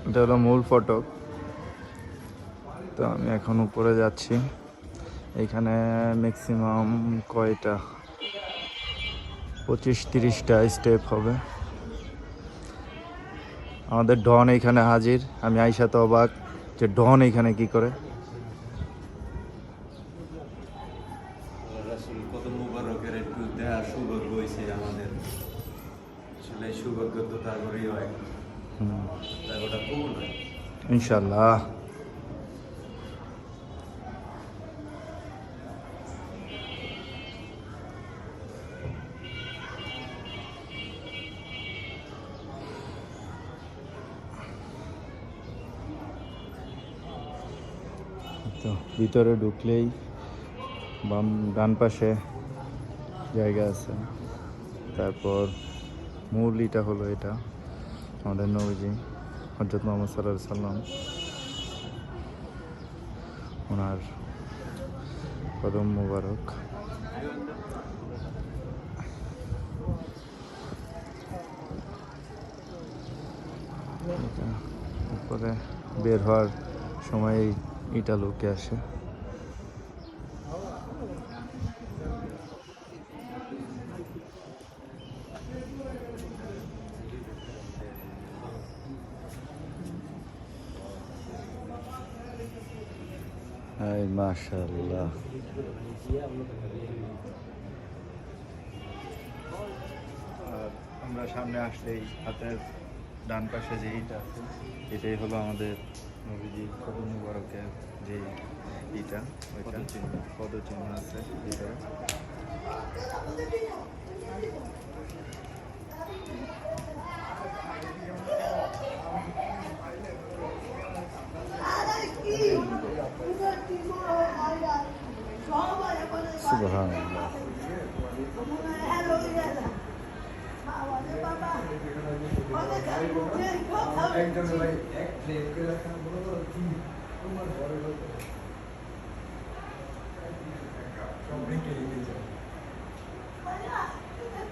এটা হলো মূল ফটক। তো আমি এখন উপরে যাচ্ছি। এখানে ম্যাক্সিমাম কয়টা 25-30টা স্টেপ হবে। আমাদের ডন এইখানে হাজির। আমি আইসা তো অবাক যে ডন এইখানে কি করে। কত মুবারকের একটু দেয়া সৌভাগ্য হয়েছে আমাদের, আসলে সৌভাগ্য তো তারপরেই হয়, তাই ওটা কবুল হয় ইনশাল্লাহ। তো ভিতরে ঢুকলেই ডান পাশে জায়গা আছে। তারপর মূল ইটা হলো এটা আমাদের নবীজি হযরত মুহাম্মদ সাল্লাল্লাহু আলাইহি সাল্লাম, ওনার কদম মুবারক। উপরে বের হওয়ার সময় ইটা লোকে আসে। হাই মাশাআল্লাহ। আর আমরা সামনে আসলেই হাতের ডান পাশে যে ইটা আছে, এটাই হলো আমাদের নবীজি কদম মুবারকের যে ইটা, ওইটা পদচিহ্ন আছে ভিতরে। সুবহানাল্লাহ।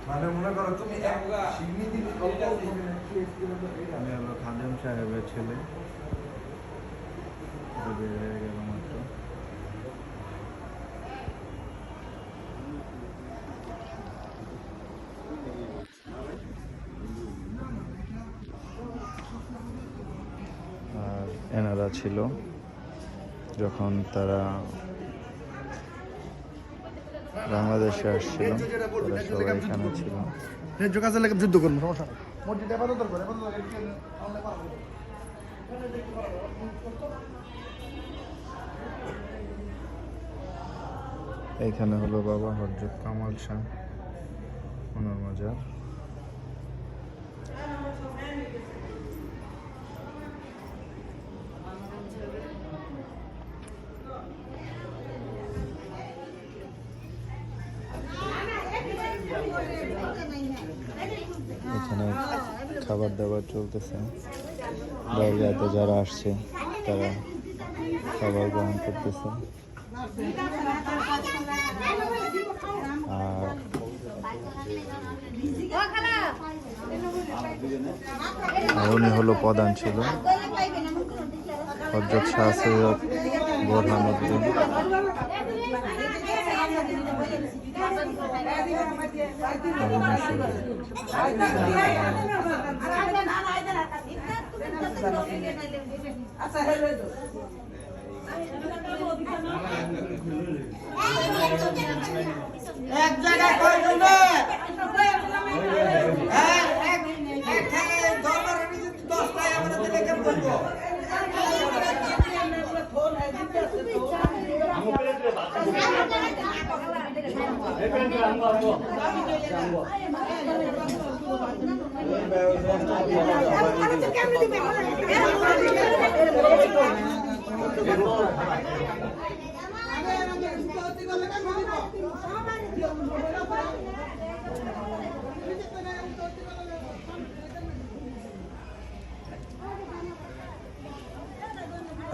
মানে মনে করো তুমি আমি হলো খাদেম সাহেবের ছেলে, বের হয়ে গেল মাত্র। আর এনারা ছিল যখন তারা বাংলাদেশে আসছিল, তারা সবাই এখানে ছিল। যুদ্ধ করবো, সমস্যা নেই। মসজিদ এবাদত করে, এইখানে হলো বাবা হযরত কামাল শাহ, ওনার মাজার। এখানে খাবার দাবার চলতেছে, দরগাতে যারা আসছে তারা খাবার গ্রহণ করতেছে। আর উনি হলো প্রধান ছিল হযরত শাহ সৈয়দ বোরহানউদ্দিন। এক জায়গায় করে জমবে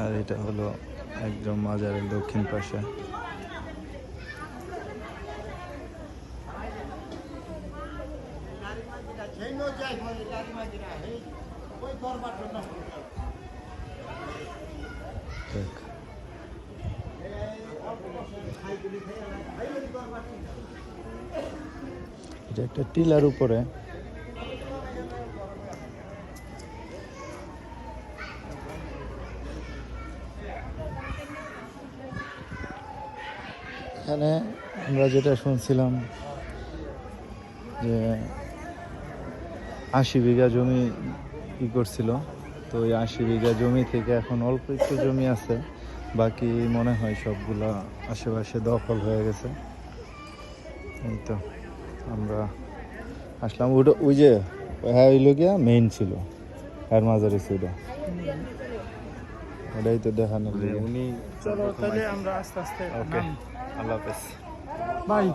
আর এটা হলো একদম মাজারের দক্ষিণ পাশে। দেখ। এটা একটা টিলার উপরে এখানে আমরা যেটা শুনছিলাম যে 80 বিঘা জমি ই করছিল, তো ওই 80 বিঘা জমি থেকে এখন অল্প একটু জমি আছে, বাকি মনে হয় সবগুলা আশেপাশে দখল হয়ে গেছে। এই তো আমরা আসলাম, ওটা ওই যে হ্যাঁ ওইল গিয়া মেইন ছিল, আর মাঝারি ছিল, ওটাই তো দেখানো। চলো তাহলে আমরা আস্তে আস্তে ওকে, আল্লাহ হাফেজ। বাই।